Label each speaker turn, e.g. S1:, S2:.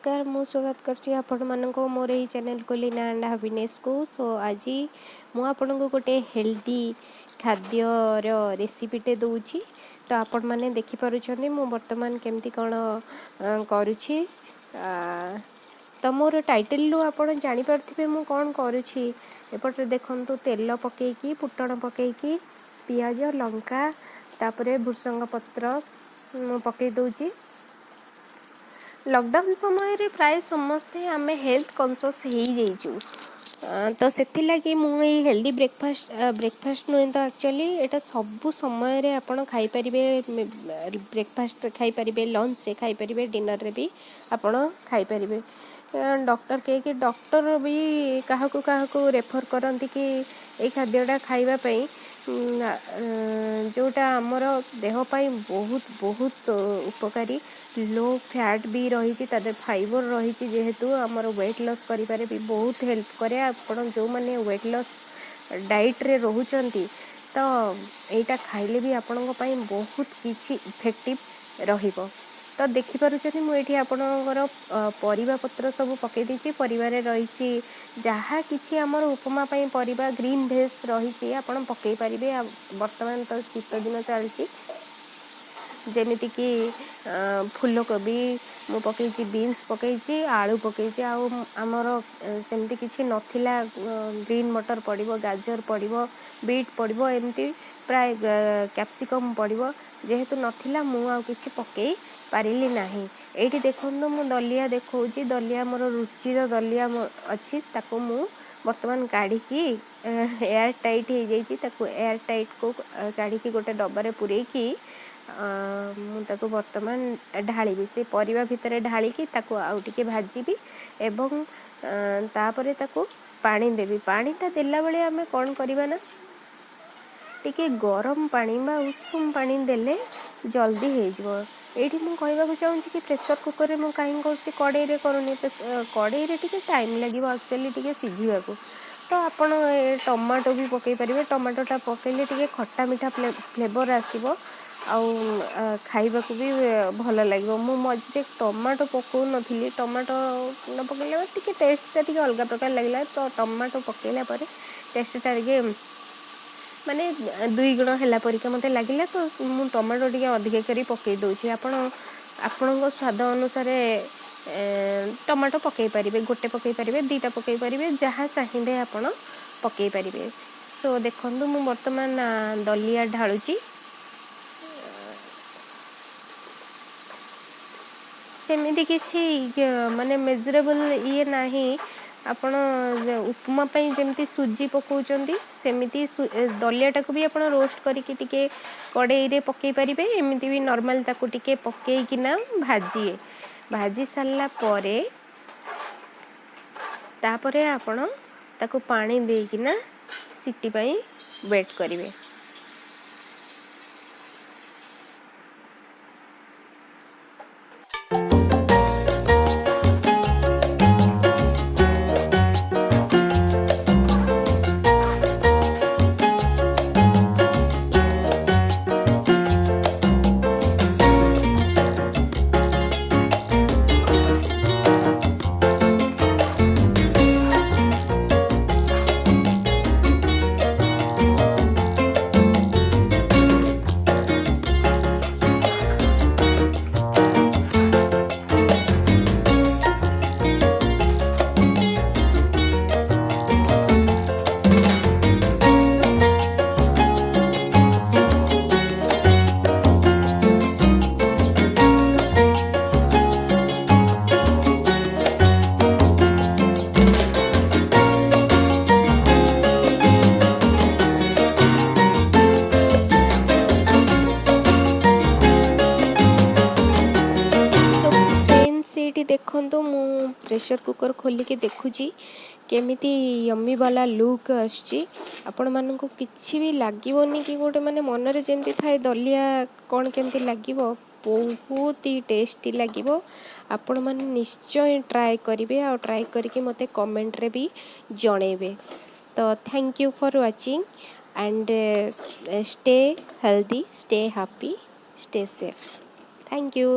S1: नमस्कार मु स्वागत करछि आपण मानको मोर एही चैनल कुलीन एंड हैप्पीनेस को। सो आज मु आपण को गोटे हेल्दी खाद्य रो रेसिपीटे दूची। तो आपण माने देखि पारुछन्ती मु वर्तमान केमती कोन करूछि। तो मोर टाइटल रू आपण जानि परथिबे मु कोन करूछि। एपटे देखंतु तेल पकेकी फुटण पकेकी पियाज लंका तापरे भुसंग पत्र मु पके दूची। लॉकडाउन समय रे प्राय समस्ते आमे हेल्थ कॉन्शियस हो जाइछु। तो सेति लगी मु ए हेल्दी ब्रेकफास्ट नुहे तो एक्चुअली एटा सब समय रे आपण खाई परिबे। ब्रेकफास्ट खाई परिबे, लंच रे खाई परिबे, डिनर रे भी आपण खाई परिबे। डॉक्टर के डॉक्टर भी काहाकू काहाकू रेफर करंती कि ए खाद्यटा खाइबा पई जोटा आमर देह पाई बहुत बहुत उपकारी। लो फैट भी रही फाइबर रही जेहेतु आमर वेट लॉस करिबारे भी बहुत हेल्प करे। आपण जो माने वेट लॉस डाइट रे रहउचंती तो एटा खाइले भी आपण पाई बहुत किछि इफेक्टिव रहिबो। तो देखि पारुछनी मु एठी आपणकर परिबा पत्र सब पके दीची। परिवारे रही जहाँ किछि हमर उपमा पई परिबा ग्रीन भेज रही आपण पके परिबे। वर्तमान तो शीत दिन चलची जेमिति कि फूलकोबी मु पकईची, बीन्स पकईची, आलू पकईची। आमर सेमती किछि नथिला ग्रीन मटर पड़िबो, गाजर पड़िबो, बीट पड़िबो, एमती प्राय कैप्सिकम पड़िबो। जेहेतु नथिला मु आ किछि पकई पारिली नाही। एठी देखंतु मु दलिया देखौची। दलिया मोर रुचिर दलिया अछि ताको मु वर्तमान काढ़ी की एयर टाइट हो जाइए। ताको एयर टाइट को काढ़ी की गोटे डब्बा पुरे की मुझे वर्तमान ढाली से परिवा भितर ढाली की ताको आउ टिके भाजीबी एवं तापरे ताको पानी देवी। पानीटा देला बेले आमे कौन करबा ना टिके गरम पानी बा उषुम पानी देले जल्दी हो जाए। ये मुझे कहवाक चाहूँगी कि प्रेसर कुकर में मुझे कहीं कर कड़े करूनी कड़े टिके टाइम लगे एक्चुअली टिके सिझा को। तो आपण टमाटो भी पकई पारे। टमाटोटा पकईले टिके खट्टा मीठा फ्लेवर आसो खाइबा को भी भल लगे। मु मझे टमाटो पकौ नी। टमाटो न पकईले टिके टेस्टा टिके अलग प्रकार लगे। तो टमाटो पकईला टेस्टा टिके माने 2 गुण है परिका मत लगे। तो मु टमाटो टिके अधिक करी पकई दूची। आपण स्वाद अनुसार टमाटो पकई पारे, गोटे पकई पारे, 2टा पकई पारे, जहाँ चाहिए आपण पकई पारे। सो देखंतु मु वर्तमान दलिया ढालुची। सेमिति किछि माने मेजरेबल ये नाही। आपण उपमा पई जेमती सुजी पकाउचंती सेमिति दलियाटा को भी आपण रोस्ट करके टिके कड़ाई रे पकई परिबे। एमिति भी नॉर्मल ताको टिके पकई किना भाजिए। भाजी सारला परे तापरे आपण ताको पानी दे किना सिटी पई वेट करिवे। देखो मु प्रेशर कुकर खोलिकी देखुची केमिति यम्मी वाला लुक आछी। आपण मानक किछि भी लागोनी कि गोटे माने मन रे जेमती थाए दलिया कौन केमती लागिवो बहुत ही टेस्टी लागिवो। आपण माने निश्चय ट्राए करिवे और ट्राए करके मते कमेंट रे भी जणेबे। तो thank you for watching and stay healthy, stay happy, stay safe. Thank you.